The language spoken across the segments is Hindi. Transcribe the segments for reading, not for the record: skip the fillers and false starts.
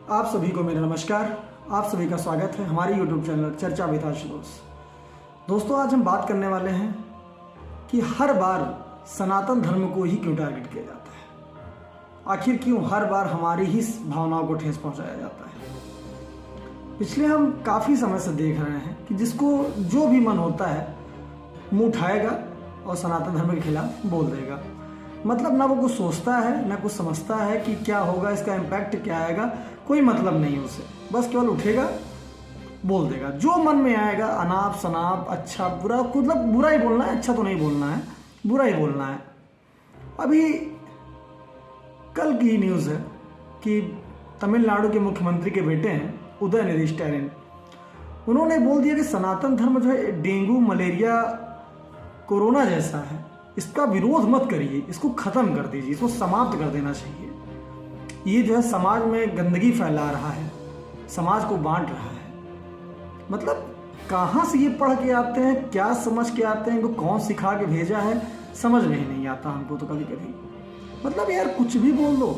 आप सभी को मेरा नमस्कार। आप सभी का स्वागत है हमारे YouTube चैनल चर्चा विद आशुतोष। दोस्तों, आज हम बात करने वाले हैं कि हर बार सनातन धर्म को ही क्यों टारगेट किया जाता है। आखिर क्यों हर बार हमारी ही भावनाओं को ठेस पहुंचाया जाता है। पिछले हम काफ़ी समय से देख रहे हैं कि जिसको जो भी मन होता है मुंह उठाएगा और सनातन धर्म के खिलाफ बोल देगा। मतलब ना वो कुछ सोचता है, ना कुछ समझता है कि क्या होगा, इसका इम्पैक्ट क्या आएगा, कोई मतलब नहीं उसे। बस केवल उठेगा, बोल देगा जो मन में आएगा। अनाप शनाप, अच्छा बुरा, मतलब बुरा ही बोलना है, अच्छा तो नहीं बोलना है, बुरा ही बोलना है। अभी कल की न्यूज़ है कि तमिलनाडु के मुख्यमंत्री के बेटे हैं उदयनिधि स्टैलिन, उन्होंने बोल दिया कि सनातन धर्म जो है डेंगू, मलेरिया, कोरोना जैसा है, इसका विरोध मत करिए, इसको खत्म कर दीजिए, इसको समाप्त कर देना चाहिए। ये जो है समाज में गंदगी फैला रहा है, समाज को बांट रहा है। मतलब कहाँ से ये पढ़ के आते हैं, क्या समझ के आते हैं, इनको कौन सिखा के भेजा है, समझ में ही नहीं आता हमको तो कभी कभी। मतलब यार कुछ भी बोल दो।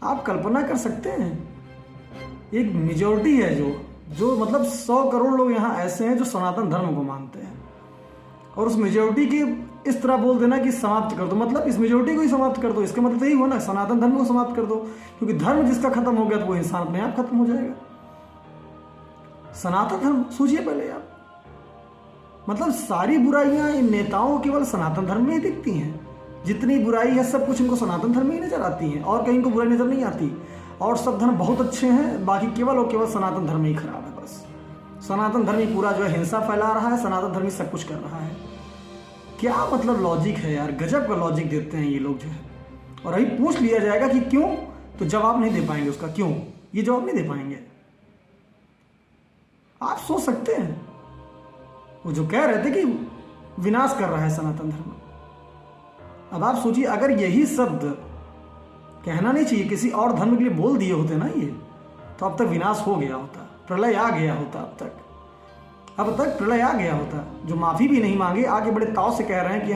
आप कल्पना कर सकते हैं, एक मेजॉरिटी है जो मतलब 100 करोड़ लोग यहाँ ऐसे हैं जो सनातन धर्म को मानते हैं, और उस मेजॉरिटी की इस तरह बोल देना कि समाप्त कर दो। मतलब इस मेजॉरिटी को ही समाप्त कर दो, इसका मतलब यही हुआ ना, सनातन धर्म को समाप्त कर दो। क्योंकि धर्म जिसका खत्म हो गया तो वो इंसान अपने आप खत्म हो जाएगा। सनातन धर्म सोचिए पहले आप, मतलब सारी बुराइयां इन नेताओं केवल सनातन धर्म में ही दिखती हैं। जितनी बुराई है सब कुछ इनको सनातन धर्म में ही नजर आती है, और कहीं को बुराई नजर नहीं आती। और सब धर्म बहुत अच्छे हैं, बाकी केवल और केवल सनातन धर्म ही खराब है। बस सनातन धर्म ही पूरा जो है हिंसा फैला रहा है, सनातन धर्म ही सब कुछ कर रहा है। क्या मतलब लॉजिक है यार, गजब का लॉजिक देते हैं ये लोग जो है। और अभी पूछ लिया जाएगा कि क्यों, तो जवाब नहीं दे पाएंगे उसका, क्यों ये जवाब नहीं दे पाएंगे। आप सोच सकते हैं, वो जो कह रहे थे कि विनाश कर रहा है सनातन धर्म। अब आप सोचिए, अगर यही शब्द कहना नहीं चाहिए, किसी और धर्म के लिए बोल दिए होते ना ये, तो अब तक विनाश हो गया होता, प्रलय आ गया होता। अब तक प्रलय आ गया होता। जो माफ़ी भी नहीं मांगे, आगे बड़े ताव से कह रहे हैं कि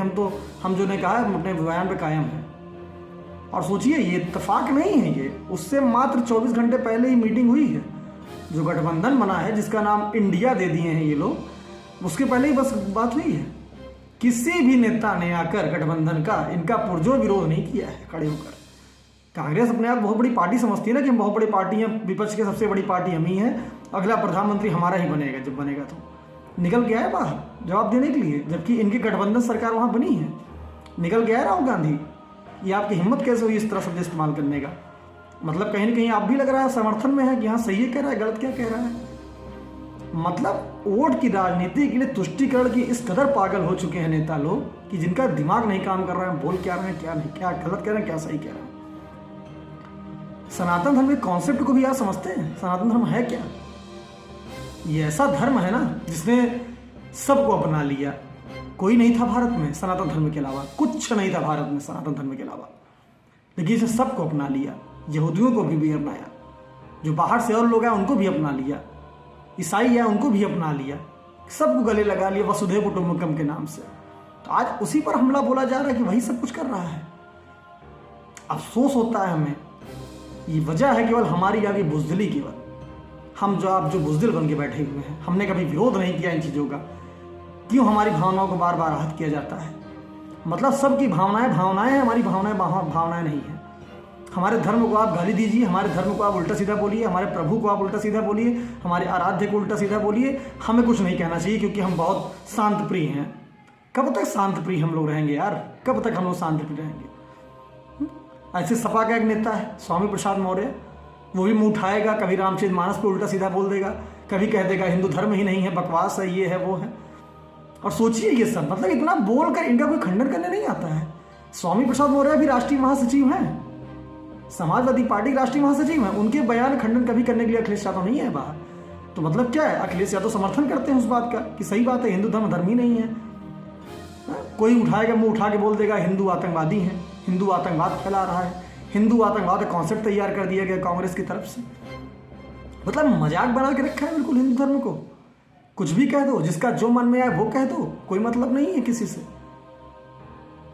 हम जो ने कहा है हम अपने बयान पे कायम हैं। और सोचिए, ये इत्तेफाक नहीं है, ये उससे मात्र 24 घंटे पहले ही मीटिंग हुई है। जो गठबंधन बना है, जिसका नाम इंडिया दे दिए हैं ये लोग, उसके पहले ही बस बात हुई है। किसी भी नेता ने आकर गठबंधन का इनका पुरजोर विरोध नहीं किया है खड़े होकर। कांग्रेस अपने आप बहुत बड़ी पार्टी समझती है ना, कि हम बहुत बड़ी पार्टी हैं, विपक्ष की सबसे बड़ी पार्टी हम ही हैं, अगला प्रधानमंत्री हमारा ही बनेगा, जब बनेगा तो निकल गया है बाहर जवाब देने के लिए, जबकि इनकी गठबंधन सरकार वहाँ बनी है। निकल गया है राहुल गांधी। ये आपकी हिम्मत कैसे हुई इस तरह शब्द इस्तेमाल करने का। मतलब कहीं ना कहीं आप भी लग रहा है समर्थन में है कि हाँ सही है कह रहा है, गलत क्या कह रहा है। मतलब वोट की राजनीति के लिए तुष्टीकरण की इस कदर पागल हो चुके हैं नेता लोग कि जिनका दिमाग नहीं काम कर रहा है, बोल क्या रहे हैं, क्या नहीं, क्या गलत कह रहे हैं, क्या सही कह रहे हैं। सनातन धर्म के कॉन्सेप्ट को भी आप समझते हैं, सनातन धर्म है क्या। ये ऐसा धर्म है ना जिसने सबको अपना लिया। कोई नहीं था भारत में सनातन धर्म के अलावा, कुछ नहीं था भारत में सनातन धर्म के अलावा, लेकिन इसे सबको अपना लिया। यहूदियों को भी अपनाया, जो बाहर से और लोग हैं उनको भी अपना लिया, ईसाई है उनको भी अपना लिया, सबको गले लगा लिया वसुधैव कुटुंबकम के नाम से। तो आज उसी पर हमला बोला जा रहा है कि वही सब कुछ कर रहा है। अफसोस होता है हमें। ये वजह है केवल हमारी आगे बुजदिली, केवल हम जो बुजदिल बन के बैठे हुए हैं। हमने कभी विरोध नहीं किया इन चीज़ों का। क्यों हमारी भावनाओं को बार बार आहत किया जाता है। मतलब सबकी भावनाएं हैं, हमारी भावनाएं नहीं है। हमारे धर्म को आप गाली दीजिए, हमारे धर्म को आप उल्टा सीधा बोलिए, हमारे प्रभु को आप उल्टा सीधा बोलिए, हमारे आराध्य को उल्टा सीधा बोलिए, हमें कुछ नहीं कहना चाहिए क्योंकि हम बहुत शांत प्रिय हैं। कब तक शांत प्रिय हम लोग रहेंगे यार, कब तक हम लोग शांत प्रिय रहेंगे। ऐसे सपा का एक नेता है स्वामी प्रसाद मौर्य, वो भी मुंह उठाएगा, कभी रामचरितमानस पे उल्टा सीधा बोल देगा, कभी कह देगा हिंदू धर्म ही नहीं है, बकवास है, ये है वो है। और सोचिए ये सब, मतलब इतना बोलकर इनका कोई खंडन करने नहीं आता है। स्वामी प्रसाद मौर्य भी राष्ट्रीय महासचिव हैं, समाजवादी पार्टी राष्ट्रीय महासचिव हैं, उनके बयान खंडन कभी करने के लिए अखिलेश यादव नहीं है बाहर। तो मतलब क्या है, अखिलेश यादव समर्थन करते हैं उस बात का कि सही बात है, हिंदू धर्म ही नहीं है। कोई उठाएगा, मुंह उठा के बोल देगा हिंदू आतंकवादी है, हिंदू आतंकवाद फैला रहा है, हिंदू आतंकवाद का कॉन्सेप्ट तैयार कर दिया गया कांग्रेस की तरफ से। मतलब मजाक बना के रखा है बिल्कुल हिंदू धर्म को। कुछ भी कह दो, जिसका जो मन में आए वो कह दो, कोई मतलब नहीं है किसी से।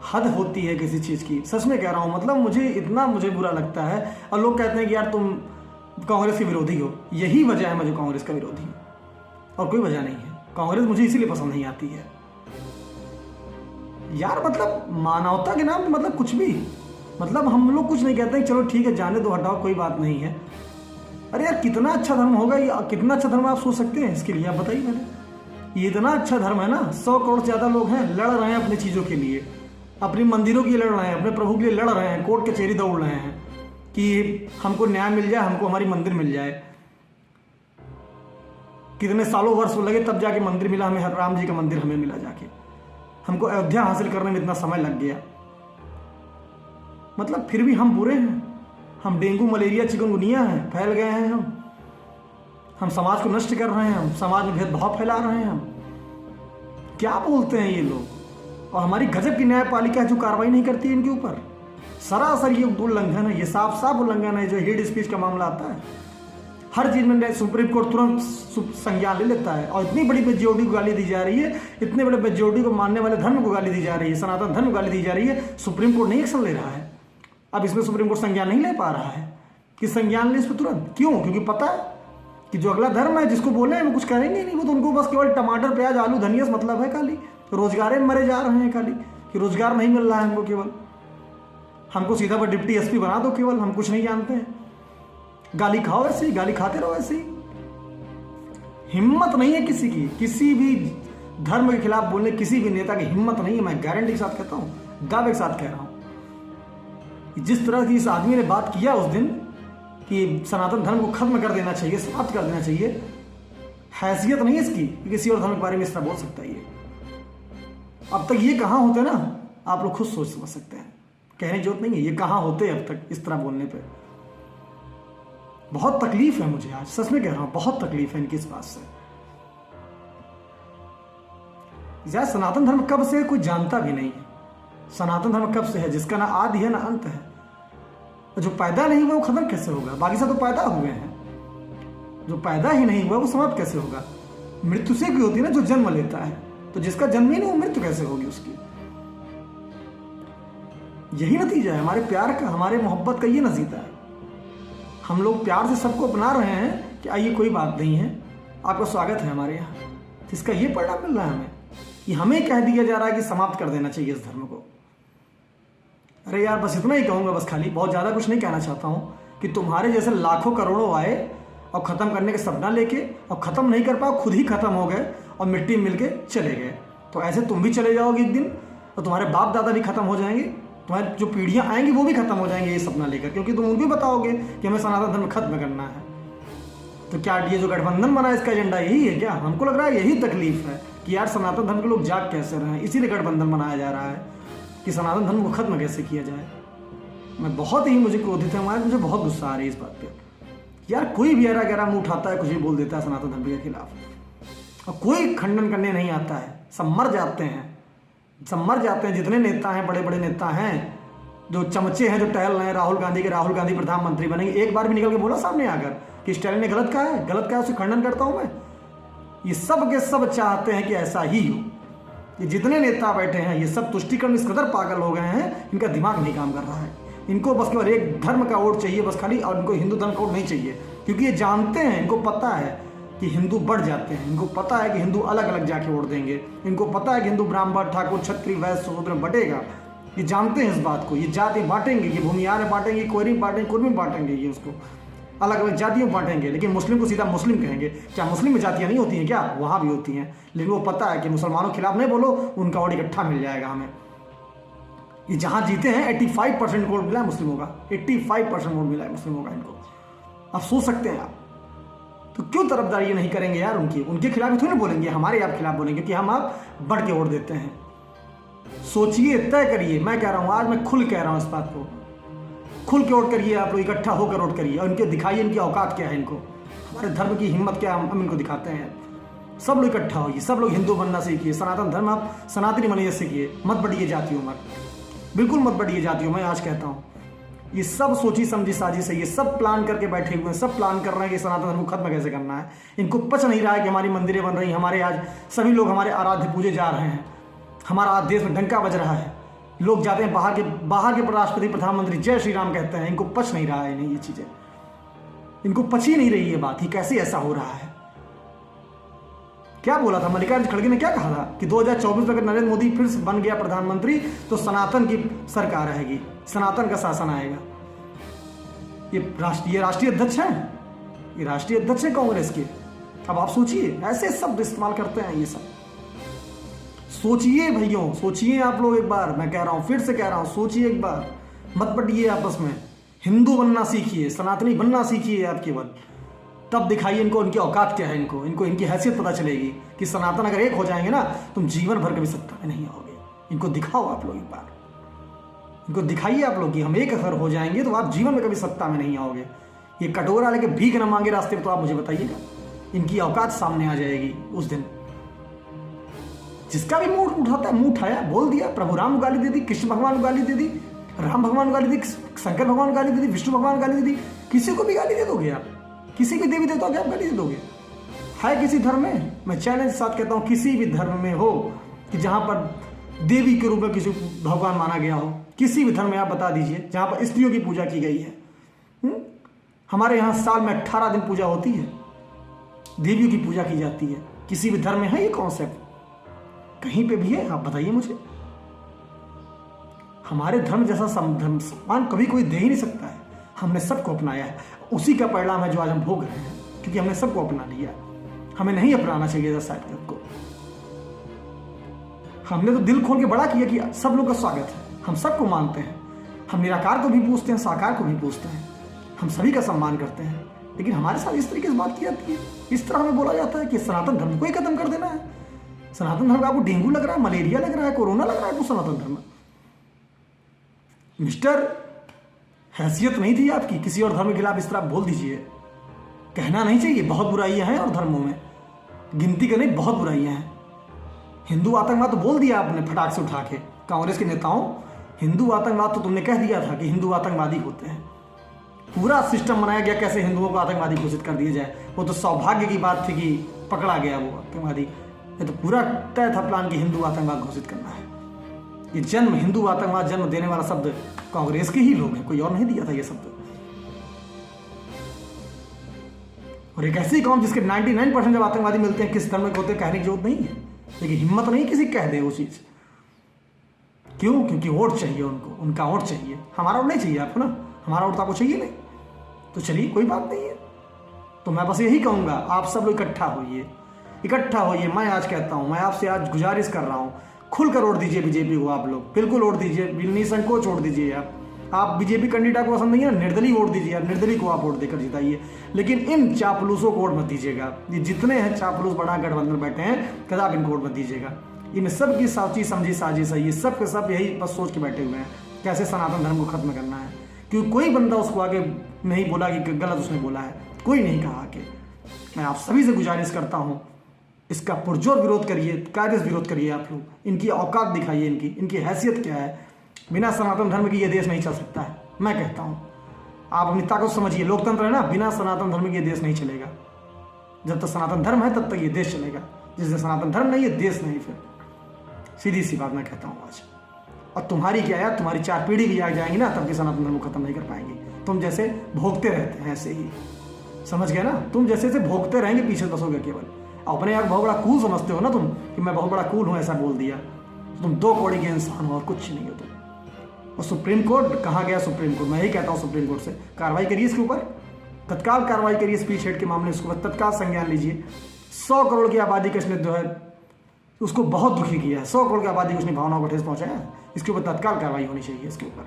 हद होती है किसी चीज़ की, सच में कह रहा हूँ। मतलब मुझे बुरा लगता है। और लोग कहते हैं कि यार तुम कांग्रेस के विरोधी हो। यही वजह है मैं जो कांग्रेस का विरोधी हूँ, और कोई वजह नहीं है। कांग्रेस मुझे इसीलिए पसंद नहीं आती है यार। मतलब मानवता के नाम पे मतलब कुछ भी, मतलब हम लोग कुछ नहीं कहते हैं, चलो ठीक है जाने दो, हटाओ, कोई बात नहीं है। अरे यार कितना अच्छा धर्म होगा ये, कितना अच्छा धर्म आप सोच सकते हैं इसके लिए? आप बताइए मैंने, ये इतना अच्छा धर्म है ना, 100 करोड़ से ज़्यादा लोग हैं, लड़ रहे हैं अपनी चीज़ों के लिए, अपनी मंदिरों के लिए लड़ रहे हैं, अपने प्रभु के लिए लड़ रहे हैं, कोर्ट कचहरी दौड़ रहे हैं कि हमको न्याय मिल जाए, हमको हमारी मंदिर मिल जाए। कितने सालों वर्ष लगे तब जाके मंदिर मिला हमें, राम जी का मंदिर हमें मिला जाके। हमको अयोध्या हासिल करने में इतना समय लग गया, मतलब फिर भी हम बुरे हैं। हम डेंगू मलेरिया चिकनगुनिया हैं, फैल गए हैं हम समाज को नष्ट कर रहे हैं, हम समाज में भेदभाव फैला रहे हैं। हम क्या बोलते हैं ये लोग? और हमारी गजब की न्यायपालिका जो कार्रवाई नहीं करती है इनके ऊपर। सरासर ये उल्लंघन है, ये साफ साफ उल्लंघन है। जो हेड स्पीच का मामला आता है, हर चीज में सुप्रीम कोर्ट तुरंत संज्ञान ले लेता है, और इतनी बड़ी मेजोरिटी को गाली दी जा रही है, इतने बड़े मेजोरिटी को मानने वाले धर्म को गाली दी जा रही है, सनातन धर्म को गाली दी जा रही है, सुप्रीम कोर्ट नहीं एक्शन ले रहा है। अब इसमें सुप्रीम कोर्ट संज्ञान नहीं ले पा रहा है कि संज्ञान ले इस पर तुरंत। क्यों? क्योंकि पता है कि जो अगला धर्म है जिसको बोले हैं वो कुछ करेंगे नहीं, वो तो उनको बस केवल टमाटर प्याज आलू धनिया से मतलब है खाली। रोजगार में मरे जा रहे हैं खाली, कि रोजगार नहीं मिल रहा है हमको, केवल हमको सीधा पर डिप्टी एसपी बना दो, केवल हम कुछ नहीं जानते हैं। गाली खाओ ऐसे ही, गाली खाते रहो ऐसे ही। हिम्मत नहीं है किसी की, किसी भी धर्म के खिलाफ बोलने किसी भी नेता की हिम्मत नहीं है। मैं गारंटी के साथ कहता हूं, दावे के साथ कह रहा हूं। जिस तरह की इस आदमी ने बात किया उस दिन कि सनातन धर्म को खत्म कर देना चाहिए, समाप्त कर देना चाहिए, हैसियत नहीं है इसकी कि किसी और धर्म के बारे में इस तरह बोल सकता है ये। अब तक ये कहाँ होते ना, आप लोग खुद सोच समझ सकते हैं, कहने की जरूरत नहीं है ये कहाँ होते अब तक इस तरह बोलने पे। बहुत तकलीफ है मुझे आज, सच में कह रहा हूं, बहुत तकलीफ है इनकी इस बात से। यार सनातन धर्म कब से है कोई जानता भी नहीं है। सनातन धर्म कब से है जिसका ना आदि है ना अंत है। जो पैदा नहीं हुआ वो खत्म कैसे होगा? बाकी सब तो पैदा हुए हैं, जो पैदा ही नहीं हुआ वो समाप्त कैसे होगा? मृत्यु से भी होती है ना जो जन्म लेता है, तो जिसका जन्म ही नहीं वो मृत्यु कैसे होगी उसकी? यही नतीजा है हमारे प्यार का, हमारे मोहब्बत का ये नतीजा है। हम लोग प्यार से सबको अपना रहे हैं कि आइए कोई बात नहीं है, आपका स्वागत है हमारे यहाँ, जिसका ये परिणाम मिल रहा है हमें कि हमें कह दिया जा रहा है कि समाप्त कर देना चाहिए इस धर्म को। अरे यार बस इतना ही कहूँगा, बस खाली, बहुत ज़्यादा कुछ नहीं कहना चाहता हूँ कि तुम्हारे जैसे लाखों करोड़ों आए और ख़त्म करने का सपना लेके और ख़त्म नहीं कर पाओ, खुद ही ख़त्म हो गए और मिट्टी में मिल के चले गए। तो ऐसे तुम भी चले जाओगे एक दिन, और तुम्हारे बाप दादा भी खत्म हो जाएंगे, तुम्हारी जो पीढ़ियाँ आएंगी वो भी खत्म हो जाएंगे ये सपना लेकर, क्योंकि तुम उनको भी बताओगे कि हमें सनातन धर्म खत्म करना है। तो क्या ये जो गठबंधन बना है इसका एजेंडा यही है क्या? हमको लग रहा है यही तकलीफ है कि यार सनातन धर्म के लोग जाग कैसे रहे हैं, इसीलिए गठबंधन बनाया जा रहा है कि सनातन धर्म को खत्म कैसे किया जाए। मैं बहुत ही मुझे क्रोधित है, मुझे बहुत गुस्सा आ रही है इस बात पे। यार कोई भी ऐरा गहरा मुंह उठाता है, कुछ भी बोल देता है सनातन धर्म के खिलाफ, और कोई खंडन करने नहीं आता है। सब मर जाते हैं, सब मर जाते हैं। जितने नेता हैं, बड़े बड़े नेता हैं, जो चमचे हैं, जो टहल रहे हैं, राहुल गांधी प्रधानमंत्री बनेंगे, एक बार भी निकल के बोला सामने आकर कि स्टालिन ने गलत कहा है, उससे खंडन करता हूं मैं। ये सब के सब चाहते हैं कि ऐसा ही हो। ये जितने नेता बैठे हैं ये सब तुष्टिकरण इस कदर पागल हो गए हैं, इनका दिमाग नहीं काम कर रहा है। इनको बस केवल एक धर्म का वोट चाहिए बस खाली, और इनको हिंदू धर्म का वोट नहीं चाहिए, क्योंकि ये जानते हैं, इनको पता है कि हिंदू बढ़ जाते हैं, इनको पता है कि हिंदू अलग अलग जाके वोट देंगे, इनको पता है कि हिंदू ब्राह्मण ठाकुर क्षत्रिय वैश्य शूद्र में बटेगा। ये जानते हैं इस बात को, ये जाति बांटेंगे, ये भूमियार में बांटेंगे, कोयरी में बांटेंगे, कुर्मी में बांटेंगे, ये उसको अलग अलग जातियों में बांटेंगे। लेकिन मुस्लिम को सीधा मुस्लिम कहेंगे। क्या मुस्लिम में जातियाँ नहीं होती हैं क्या? वहाँ भी होती हैं, लेकिन वो पता है कि मुसलमानों के खिलाफ नहीं बोलो, उनका वोट इकट्ठा मिल जाएगा हमें। ये जहाँ जीते हैं 85% वोट मिला है मुस्लिमों का, 85% वोट मिला है मुस्लिमों का इनको। आप सोच सकते हैं आप, तो क्यों तरफदारी नहीं करेंगे यार उनके खिलाफ थोड़ी ना बोलेंगे, हमारे आप खिलाफ बोलेंगे, क्योंकि हम आप बढ़ के वोट देते हैं। सोचिए, तय करिए। मैं कह रहा हूँ, आज मैं खुल कह रहा हूँ इस बात को, खुल के वोट करिए आप लोग, इकट्ठा होकर वोट करिए, और इनके दिखाइए इनकी औकात क्या है, इनको हमारे धर्म की हिम्मत क्या है, हम इनको दिखाते हैं। सब लोग इकट्ठा होइए, सब लोग हिंदू बनना सीखिए, सनातन धर्म आप सनातनी बनना सीखिए, मत बढ़िए जातियों में, बिल्कुल मत बढ़िए जातियों में। आज कहता हूँ ये सब सोची समझी साजिश है, ये सब प्लान करके बैठे हुए हैं, सब प्लान कर रहे हैं कि सनातन धर्म को खत्म कैसे करना है। इनको पच नहीं रहा है कि हमारी मंदिरें बन रही, हमारे आज सभी लोग हमारे आराध्य पूजे जा रहे हैं, हमारा देश में डंका बज रहा है, लोग जाते हैं बाहर के राष्ट्रपति प्रधानमंत्री जय श्री राम कहते हैं। इनको पच नहीं रहा है नहीं ये चीज़ें। इनको पची नहीं रही है बात, ये कैसे ऐसा हो रहा है। क्या बोला था मल्लिकार्जुन खड़गे ने, क्या कहा था कि 2024 में अगर नरेंद्र मोदी फिर से बन गया प्रधानमंत्री तो सनातन की सरकार आएगी, सनातन का शासन आएगा। ये राष्ट्रीय अध्यक्ष हैं, ये राष्ट्रीय अध्यक्ष हैं कांग्रेस के। अब आप सोचिए, ऐसे शब्द इस्तेमाल करते हैं ये सब। सोचिए भैयों, सोचिए आप लोग एक बार, मैं कह रहा हूं, फिर से कह रहा हूं, सोचिए एक बार, मत बटिए आपस में। हिंदू बनना सीखिए, सनातनी बनना सीखिए आप केवल, तब दिखाइए इनको इनकी औकात क्या है, इनको इनकी हैसियत पता चलेगी कि सनातन अगर एक हो जाएंगे ना तुम जीवन भर कभी सत्ता में नहीं आओगे। इनको दिखाओ आप लोग एक बार, इनको दिखाइए आप लोग कि हम एक अगर हो जाएंगे तो आप जीवन में कभी सत्ता में नहीं आओगे। ये कटोरा लेके भीख न मांगे रास्ते में, तो आप मुझे बताइएगा, इनकी औकात सामने आ जाएगी उस दिन। जिसका भी मूड उठाता है, मुंह उठाया, बोल दिया, प्रभु राम को गाली दे दी, कृष्ण भगवान को गाली दे दी, राम भगवान को गाली दी, शंकर भगवान को गाली दे दी, विष्णु भगवान को गाली दे दी, किसी को भी गाली दे दोगे आप, किसी भी देवी देवता को आप गाली दे दोगे। है किसी धर्म में, मैं चैलेंज के साथ कहता हूं, किसी भी धर्म में हो कि जहां पर देवी के रूप में किसी को भगवान माना गया हो, किसी भी धर्म में आप बता दीजिए जहां पर स्त्रियों की पूजा की गई है। हमारे यहाँ साल में 18 दिन पूजा होती है, देवियों की पूजा की जाती है। किसी भी धर्म में है ये कॉन्सेप्ट? कहीं पे भी है? आप बताइए मुझे। हमारे धर्म जैसा धर्म सम्मान कभी कोई दे ही नहीं सकता है। हमने सबको अपनाया है, उसी का परिणाम है जो आज हम भोग रहे हैं, क्योंकि हमने सबको अपना लिया। हमें नहीं अपनाना चाहिए था शायद सबको। हमने तो दिल खोल के बड़ा किया कि सब लोग का स्वागत है, हम सबको मानते हैं, हम निराकार को भी पूछते हैं, साकार को भी पूछते हैं, हम सभी का सम्मान करते हैं। लेकिन हमारे साथ इस तरीके से बात की जाती है, इस तरह हमें बोला जाता है कि सनातन धर्म को ही खत्म कर देना है। सनातन धर्म आपको डेंगू लग रहा है, मलेरिया लग रहा है, कोरोना लग रहा है, आपको सनातन धर्म। मिस्टर, हैसियत नहीं थी आपकी किसी और धर्म के खिलाफ इस तरह बोल दीजिए। कहना नहीं चाहिए, बहुत बुराइयां हैं और धर्मों में, गिनती करने बहुत बुराइयां हैं। हिंदू आतंकवाद तो बोल दिया आपने फटाक से उठा के, कांग्रेस के नेताओं, हिंदू आतंकवाद तो तुमने कह दिया था कि हिंदू आतंकवादी होते हैं। पूरा सिस्टम बनाया गया कैसे हिंदुओं को आतंकवादी घोषित कर दिया जाए। वो तो सौभाग्य की बात थी कि पकड़ा गया वो आतंकवादी, ये तो पूरा तय था प्लान कि हिंदू आतंकवाद घोषित करना है। ये जन्म, हिंदू आतंकवाद जन्म देने वाला शब्द कांग्रेस के ही लोग हैं, कोई और नहीं दिया था ये शब्द। और एक ऐसी कौम जिसके 99% जब आतंकवादी मिलते हैं किस धर्म के होते हैं, कहने की जरूरत नहीं है, लेकिन हिम्मत नहीं किसी कह दे वो चीज। क्यों? क्योंकि वोट चाहिए उनको, उनका वोट चाहिए। हमारा वोट नहीं चाहिए आपको ना, हमारा वोट तो आपको चाहिए नहीं, तो चलिए कोई बात नहीं है। तो मैं बस यही कहूंगा, आप सब लोग इकट्ठा होइए, इकट्ठा होइए। मैं आज कहता हूं, मैं आपसे आज गुजारिश कर रहा हूं, खुलकर वोट दीजिए बीजेपी को। आप लोग बिल्कुल वोट दीजिए, निसंकोच वोट दीजिए। आप बीजेपी कैंडिडेट को पसंद नहीं है, निर्दलीय वोट दीजिए, आप निर्दलीय को आप वोट देकर जिताइए। लेकिन इन चापलूसों को वोट मत दीजिएगा। ये जितने हैं चापलूस बड़ा गठबंधन में बैठे हैं, कदापि इनको वोट मत दीजिएगा। इन सब की साची समझी साजिश है, ये सब के सब यही बस सोच के बैठे हुए हैं कैसे सनातन धर्म को खत्म करना है। क्योंकि कोई बंदा उसको आगे नहीं बोला कि गलत उसने बोला है, कोई नहीं कहा आगे। मैं आप सभी से गुजारिश करता हूँ, इसका पुरजोर विरोध करिए, कायदे से विरोध करिए। आप लोग इनकी औकात दिखाइए, इनकी हैसियत क्या है। बिना सनातन धर्म के ये देश नहीं चल सकता है। मैं कहता हूँ आप अपनी ताकत समझिए, लोकतंत्र है ना, बिना सनातन धर्म के ये देश नहीं चलेगा। जब तक सनातन धर्म है तब तक ये देश चलेगा, जिस दिन सनातन धर्म नहीं है देश नहीं। फिर सीधी सी बात मैं कहता हूँ आज। और तुम्हारी क्या है, तुम्हारी 4 पीढ़ी भी आ जाएंगी ना, तब भी सनातन धर्म को खत्म नहीं कर पाएंगे। तुम जैसे भोगते रहते हैं ऐसे ही, समझ गए ना, तुम जैसे भोगते रहेंगे, पीछे बसोगे केवल। अपने आप बहुत बड़ा कूल समझते हो ना तुम, कि मैं बहुत बड़ा कूल हूं, ऐसा बोल दिया। तुम 2 कौड़ी के इंसान हो और कुछ नहीं हो तुम। और सुप्रीम कोर्ट कहाँ गया? सुप्रीम कोर्ट, मैं यही कहता हूँ सुप्रीम कोर्ट से कार्रवाई करिए इसके ऊपर, तत्काल कार्रवाई करिए। स्पीच हेड के मामले इसके ऊपर तत्काल संज्ञान लीजिए। 100 करोड़ की आबादी का इसने जो है उसको बहुत दुखी किया है। 100 करोड़ की आबादी को उसने भावनाओं को ठेस पहुंचाया है। इसके ऊपर तत्काल कार्रवाई होनी चाहिए इसके ऊपर।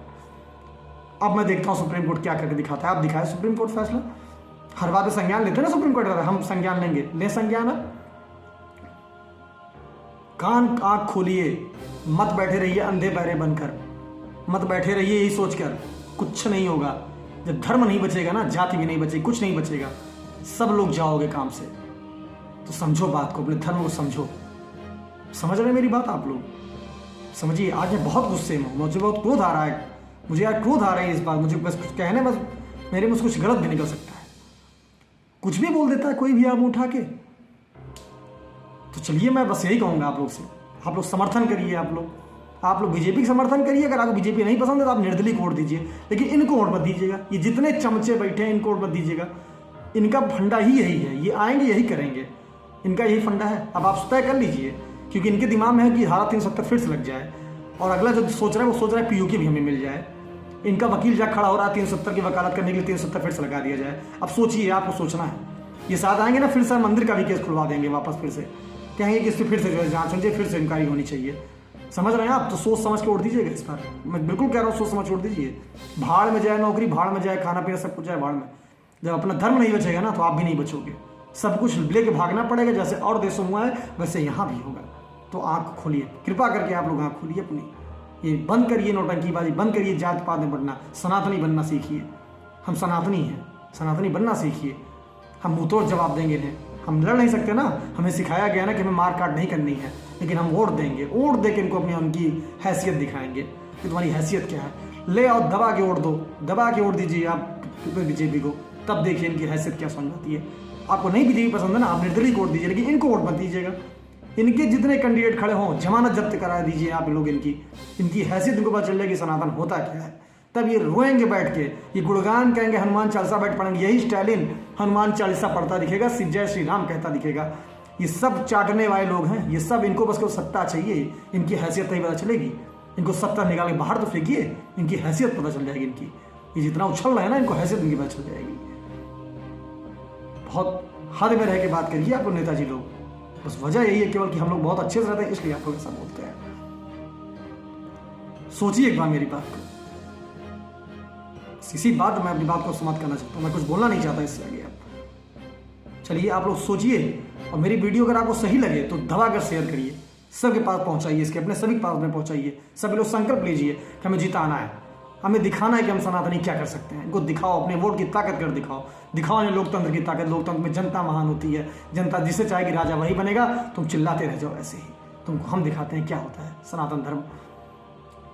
अब मैं देखता हूँ सुप्रीम कोर्ट क्या करके दिखाता है। आप दिखाए सुप्रीम कोर्ट फैसला, हर बात में संज्ञान लेते हैं ना सुप्रीम कोर्ट, हम संज्ञान लेंगे, ले संज्ञान। अब कान आंख खोलिए, मत बैठे रहिए अंधे बहरे बनकर, मत बैठे रहिए यही सोचकर कुछ नहीं होगा। जब धर्म नहीं बचेगा ना, जाति भी नहीं बचेगी, कुछ नहीं बचेगा, सब लोग जाओगे काम से। तो समझो बात को, अपने धर्म को समझो। समझ रहे मेरी बात आप लोग? समझिए। आज मैं बहुत गुस्से में हूँ, मुझे बहुत क्रोध आ रहा है, मुझे यार क्रोध आ रहा है इस बात। मुझे बस कुछ कहने, बस मेरे मुझसे कुछ गलत भी निकल सकता है, कुछ भी बोल देता है कोई भी आम उठा के। तो चलिए मैं बस यही कहूँगा आप लोग से, आप लोग समर्थन करिए। आप लोग बीजेपी का समर्थन करिए। अगर आपको बीजेपी नहीं पसंद है तो आप निर्दलीय को वोट दीजिए, लेकिन इनको वोट मत दीजिएगा। ये जितने चमचे बैठे हैं इनको वोट मत दीजिएगा। इनका फंडा ही यही है, ये आएंगे यही करेंगे, इनका यही फंडा है। अब आप तय कर लीजिए, क्योंकि इनके दिमाग में है कि धारा 370 फिर से लग जाए, और अगला जो सोच रहा है वो सोच रहा है पीयू की भी हमें मिल जाए। इनका वकील जा खड़ा हो रहा है 370 की वकालत करने के लिए, 370 फिर से लगा दिया जाए। अब सोचिए, आपको सोचना है। ये साथ आएंगे ना, फिर से मंदिर का भी केस खुलवा देंगे वापस, फिर से कहेंगे कि इस पर फिर से जो है जाँच होनी चाहिए, फिर से इंक्वायरी होनी चाहिए। समझ रहे हैं आप? तो सोच समझ के उड़ दीजिएगा इस पर, मैं बिल्कुल कह रहा हूँ, सोच समझ उड़ दीजिए। भाड़ में जाए नौकरी, भाड़ में जाए खाना पीना, सब कुछ जाए भाड़ में। जब अपना धर्म नहीं बचेगा ना, तो आप भी नहीं बचोगे। सब कुछ लेके भागना पड़ेगा, जैसे और देशों में है वैसे यहाँ भी होगा। तो आँख खोलिए, कृपा करके आप लोग आँख खोलिए अपनी, ये बंद करिए नौटंकीबाजी, बंद करिए जात पात में बढ़ना, सनातनी बनना सीखिए। हम सनातनी हैं, सनातनी बनना सीखिए। हम मुँह तोड़ जवाब देंगे इन्हें, हम लड़ नहीं सकते ना, हमें सिखाया गया ना कि हमें मार काट नहीं करनी है, लेकिन हम वोट देंगे, वोट दे के इनको अपनी उनकी हैसियत दिखाएंगे कि तुम्हारी हैसियत क्या है। ले आओ, दबा के वोट दो, दबा के वोट दीजिए आप बीजेपी को, तब देखिए इनकी हैसियत क्या समझ आती है। आपको नहीं बीजेपी पसंद है ना, आप निर्दलीय को वोट दीजिए, लेकिन इनको वोट मत दीजिएगा। इनके जितने कैंडिडेट खड़े हों, जमानत जब्त करा दीजिए आप लोग, इनकी हैसियत इनको पता चल जाएगी सनातन होता क्या है। तब ये रोएंगे बैठ के, ये गुणगान कहेंगे, हनुमान चालीसा बैठ पढ़ेंगे। यही स्टालिन हनुमान चालीसा पढ़ता दिखेगा, जय श्री राम कहता दिखेगा। ये सब चाटने वाले लोग हैं, ये सब, इनको बस को सत्ता चाहिए, इनकी हैसियत नहीं पता चलेगी। इनको सत्ता निकाल के बाहर तो फेंकिए, इनकी हैसियत पता चल जाएगी इनकी। ये जितना उछल रहा है ना, इनको हैसियत इनकी पता चल जाएगी। बहुत हद में रह के बात करिए आप लोग नेताजी लोग, बस वजह यही है केवल कि हम लोग बहुत अच्छे से रहते हैं, इसलिए आप लोग ऐसा बोलते हैं। सोचिए एक बार मेरी बात को, इसी बात मैं अपनी बात को समाप्त करना चाहता हूँ, मैं कुछ बोलना नहीं चाहता इससे आगे। आप चलिए, आप लोग सोचिए, और मेरी वीडियो अगर आपको सही लगे तो दबा कर शेयर करिए, सबके पास पहुंचाइए, इसके अपने सभी के पास में पहुंचाइए। सभी लोग संकल्प लीजिए कि हमें जिताना है, हमें दिखाना है कि हम सनातनी क्या कर सकते हैं। इनको दिखाओ, अपने वोट की ताकत कर दिखाओ, दिखाओ इन्हें लोकतंत्र की ताकत। लोकतंत्र में जनता महान होती है, जनता जिसे चाहेगी राजा वही बनेगा। तुम चिल्लाते रह जाओ ऐसे ही, तुमको हम दिखाते हैं क्या होता है सनातन धर्म।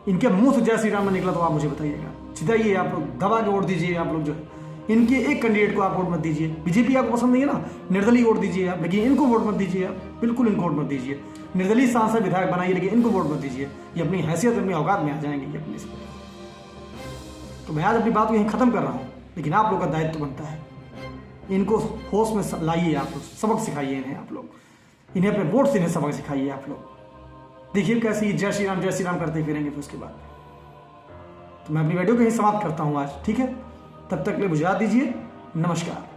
इनके मुंह से जय श्री राम में निकला तो आप मुझे बताइएगा। जिताइए आप लोग, दबा के वोट दीजिए आप लोग। जो है इनके एक कैंडिडेट को आप वोट मत दीजिए। बीजेपी आपको पसंद नहीं है ना, निर्दलीय वोट दीजिए आप, लेकिन इनको वोट मत दीजिए आप, बिल्कुल इनको वोट मत दीजिए। निर्दलीय सांसद विधायक बनाइए, लेकिन इनको वोट मत दीजिए। ये अपनी हैसियत, अपनी औकात में आ जाएंगे ये अपनी से। तो मैं आज अपनी बात को यहीं खत्म कर रहा हूँ, लेकिन आप लोग का दायित्व बनता है, इनको होश में लाइए आप लोग, सबक सिखाइए इन्हें आप लोग, इन्हें अपने वोट से इन्हें सबक सिखाइए आप लोग। देखिए कैसे ये जय श्री राम करते फिरेंगे फिर उसके बाद। तो मैं अपनी वीडियो को यहीं समाप्त करता हूँ आज, ठीक है? तब तक के लिए बुझा दीजिए, नमस्कार।